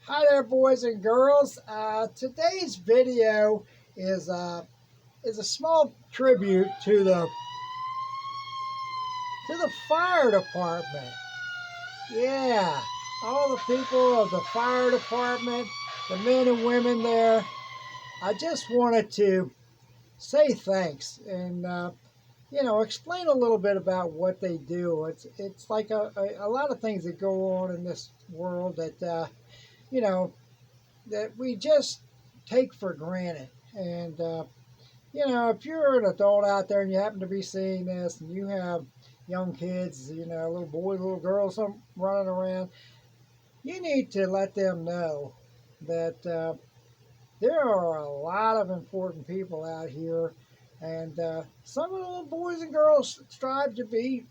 Hi there, boys and girls. Today's video is is a small tribute to the fire department. Yeah, all the people of the fire department, the men and women there. I just wanted to say thanks and explain a little bit about what they do. It's like a lot of things that go on in this world that you know that we just take for granted. And, if you're an adult out there and you happen to be seeing this and you have young kids, little boys, little girls, some running around, you need to let them know that there are a lot of important people out here. And some of the little boys and girls strive to be,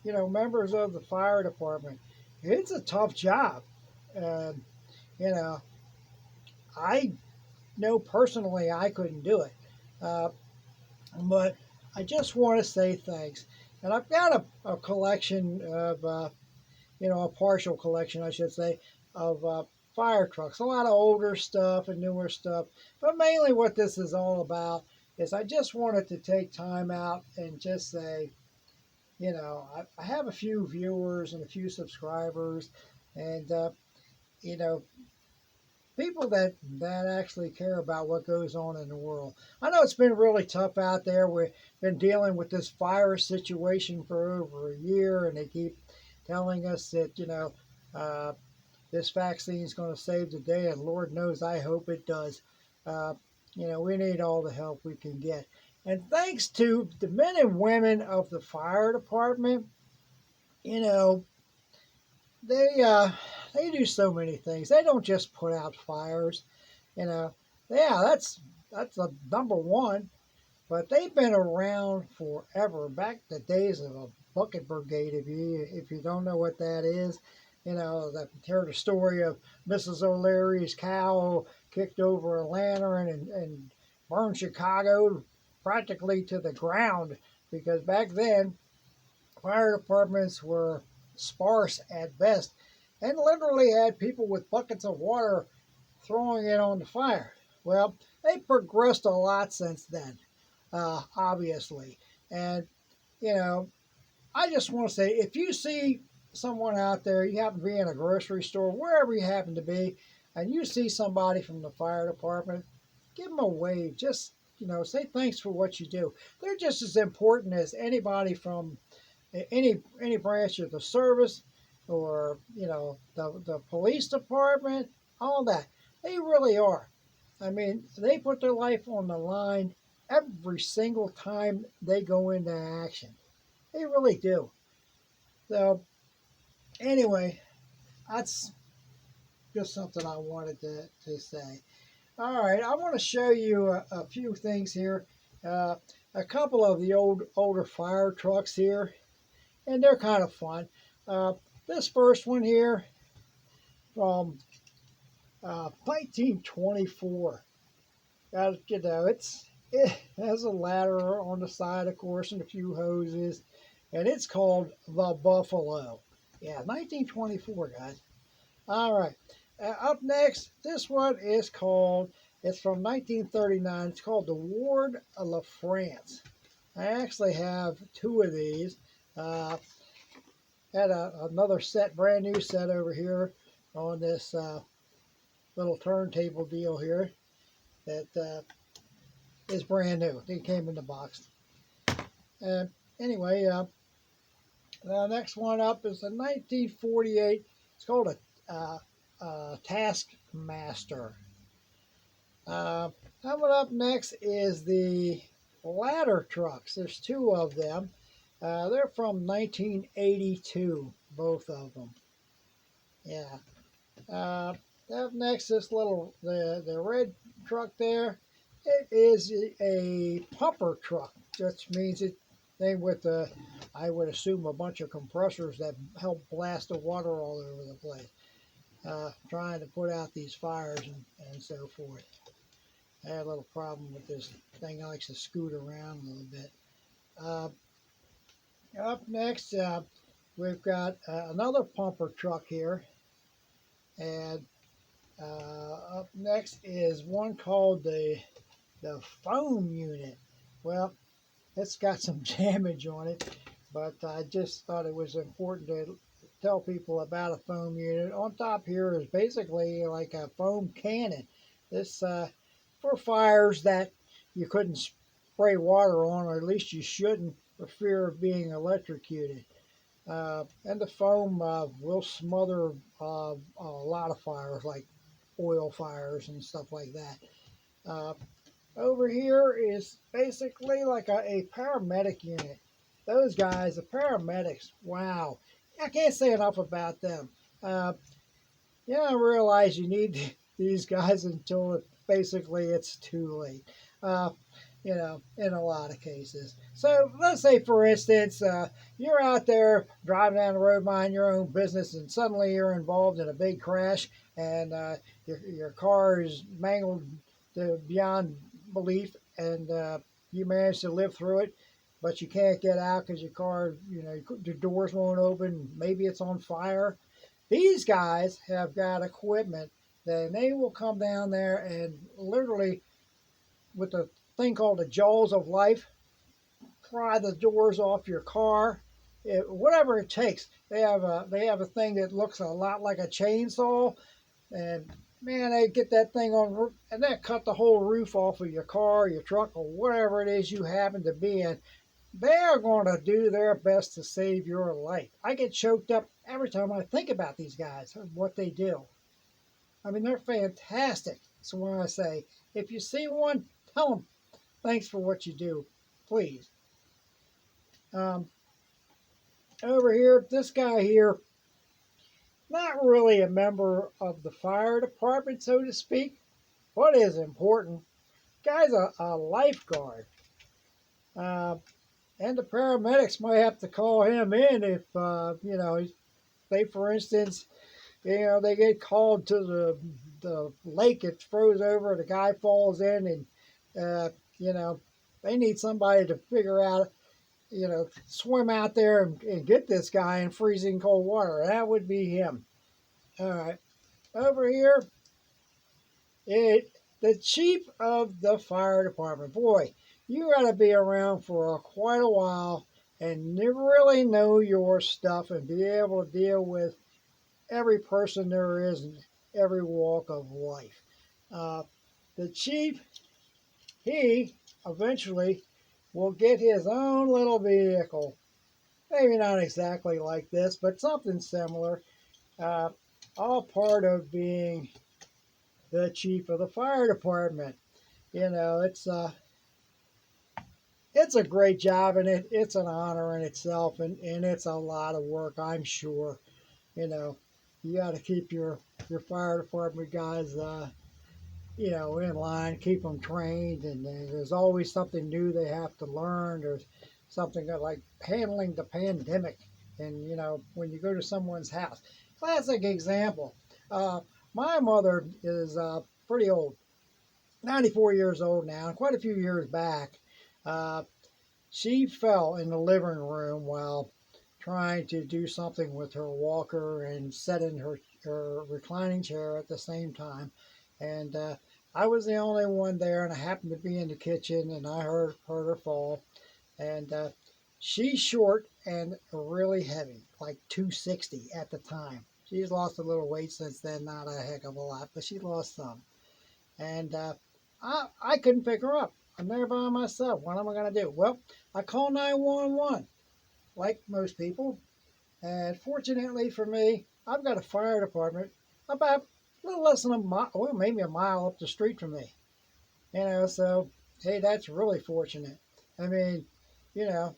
members of the fire department. It's a tough job. And, you know, I know personally I couldn't do it. Uh, but I just want to say thanks. And I've got a collection of, a partial collection, I should say, of fire trucks. A lot of older stuff and newer stuff. But mainly what this is all about is I just wanted to take time out and just say, I have a few viewers and a few subscribers. And, you know, people that actually care about what goes on in the world. I know it's been really tough out there. We've been dealing with this virus situation for over a year, and they keep telling us that uh, this vaccine is going to save the day, and Lord knows I hope it does. Uh, we need all the help we can get, and thanks to the men and women of the fire department, you know they uh, they do so many things. They don't just put out fires. You know, yeah, that's the number one. But they've been around forever, back the days of a bucket brigade. If you don't know what that is, that heard the story of Mrs. O'Leary's cow kicked over a lantern and burned Chicago practically to the ground because back then fire departments were sparse at best and literally had people with buckets of water throwing it on the fire. Well, they progressed a lot since then, obviously. And, you know, I just want to say if you see someone out there, you happen to be in a grocery store, wherever you happen to be, and you see somebody from the fire department, give them a wave. Just, say thanks for what you do. They're just as important as anybody from any branch of the service or the police department, all that. They really are. I mean, they put their life on the line every single time they go into action. They really do. So anyway, that's just something I wanted to say. All right, I want to show you a few things here. Uh, a couple of the older fire trucks here, and they're kind of fun. Uh, this first one here from 1924. It has a ladder on the side, of course, and a few hoses, and it's called the Buffalo. Yeah, 1924, guys. All right. Up next, this one is called. It's from 1939. It's called the Ward La France. I actually have two of these. Uh, had another set, brand new set over here on this little turntable deal here that is brand new. It came in the box. Uh, anyway, the next one up is a 1948. It's called a Taskmaster. Coming up next is the ladder trucks. There's two of them. They're from 1982, both of them. Yeah. Up next, the red truck there. It is a pumper truck. Which means it they with I would assume a bunch of compressors that help blast the water all over the place, trying to put out these fires and so forth. I had a little problem with this thing. I likes to scoot around a little bit. Uh, Up next, we've got another pumper truck here, and Up next is one called the foam unit. Well, it's got some damage on it, but I just thought it was important to tell people about a foam unit. On top here is basically like a foam cannon. This for fires that you couldn't spray water on, or at least you shouldn't, for fear of being electrocuted. And the foam will smother a lot of fires, like oil fires and stuff like that. Uh, Over here is basically like a paramedic unit. Those guys, the paramedics, wow. I can't say enough about them. Uh, you don't realize you need these guys until basically it's too late. Uh, in a lot of cases. So let's say, for instance, you're out there driving down the road, minding your own business, and suddenly you're involved in a big crash, and your car is mangled to beyond belief, and you manage to live through it, but you can't get out because your car, the doors won't open. Maybe it's on fire. These guys have got equipment that they will come down there and literally, with a thing called the jaws of life, pry the doors off your car. Whatever it takes. They have a thing that looks a lot like a chainsaw, and man, they get that thing on, and they cut the whole roof off of your car, your truck, or whatever it is you happen to be in. They are going to do their best to save your life. I get choked up every time I think about these guys and what they do. I mean, they're fantastic. So when I say, if you see one, tell them thanks for what you do, please. Um, Over here, this guy here, not really a member of the fire department, so to speak. What is important? Guy's a lifeguard. Uh, and the paramedics might have to call him in if, say for instance, they get called to the lake, it froze over, the guy falls in, and, they need somebody to figure out, swim out there and get this guy in freezing cold water. That would be him. All right. Over here, the chief of the fire department. Boy, you got to be around for quite a while and really know your stuff and be able to deal with every person there is in every walk of life. Uh, the chief, he eventually will get his own little vehicle. Maybe not exactly like this, but something similar. Uh, all part of being the chief of the fire department. It's a great job, and it's an honor in itself, and it's a lot of work, I'm sure. You know, you got to keep your fire department guys, in line, keep them trained, and there's always something new they have to learn. There's something like handling the pandemic, and when you go to someone's house. Classic example. Uh, my mother is pretty old, 94 years old now, and quite a few years back. Uh, she fell in the living room while trying to do something with her walker and set in her reclining chair at the same time. And I was the only one there, and I happened to be in the kitchen, and I heard her fall. And she's short and really heavy, like 260 at the time. She's lost a little weight since then, not a heck of a lot, but she lost some. And I couldn't pick her up. I'm there by myself. What am I going to do? Well, I call 911, like most people. And fortunately for me, I've got a fire department about a little less than a mile, well, maybe a mile up the street from me. So, hey, that's really fortunate. I mean, you know,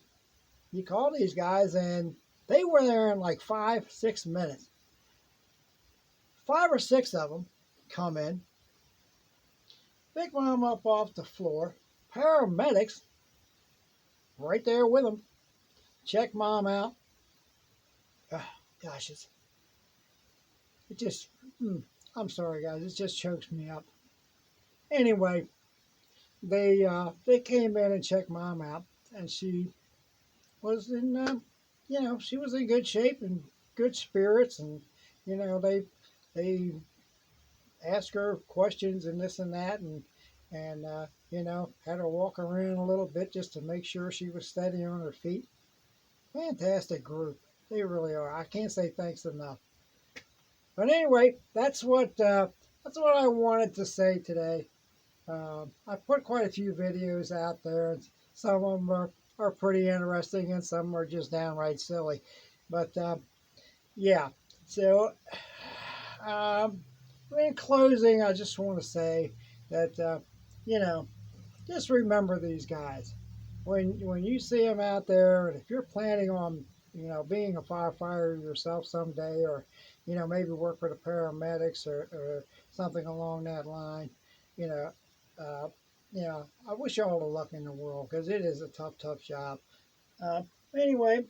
you call these guys, and they were there in like 5, 6 minutes. 5 or 6 of them come in, pick mom up off the floor, paramedics right there with them, check mom out. Oh, gosh, it just, I'm sorry, guys, it just chokes me up. Anyway, they came in and checked mom out, and she was in, she was in good shape and good spirits, and they ask her questions and this and that, and you know, had her walk around a little bit just to make sure she was steady on her feet. Fantastic group. They really are. I can't say thanks enough. But anyway, that's what I wanted to say today. I put quite a few videos out there, and some of them are pretty interesting, and some are just downright silly. But yeah, so um, in closing, I just want to say that you know, just remember these guys when you see them out there, and if you're planning on being a firefighter yourself someday, or maybe work for the paramedics or something along that line, you know, uh, I wish you all the luck in the world because it is a tough job. Uh, anyway,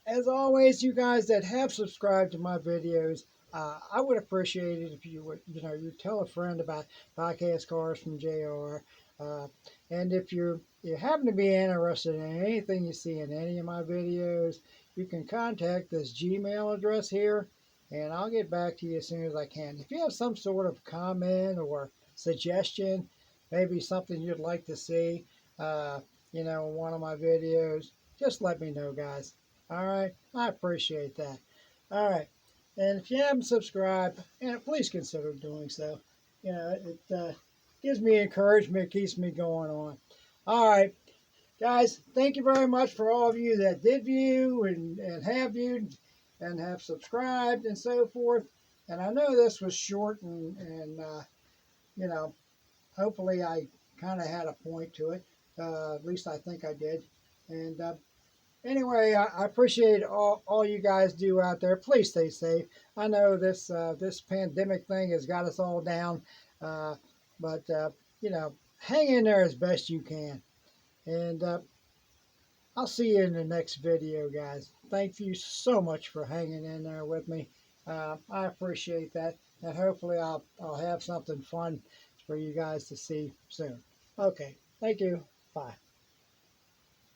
as always, you guys that have subscribed to my videos, I would appreciate it if you would, you tell a friend about Podcast Cars from JR. And if you happen to be interested in anything you see in any of my videos, you can contact this Gmail address here, and I'll get back to you as soon as I can. If you have some sort of comment or suggestion, maybe something you'd like to see, uh, in one of my videos, just let me know, guys. All right, I appreciate that. All right, and if you haven't subscribed, please consider doing so. It gives me encouragement, keeps me going on. All right, guys, thank you very much for all of you that did view and have viewed and have subscribed and so forth. And I know this was short and you know, hopefully I kind of had a point to it. At least I think I did. And anyway, I appreciate all you guys do out there. Please stay safe. I know this pandemic thing has got us all down, uh, but hang in there as best you can. And I'll see you in the next video, guys. Thank you so much for hanging in there with me. I appreciate that, and hopefully I'll have something fun for you guys to see soon. Okay, thank you. Bye.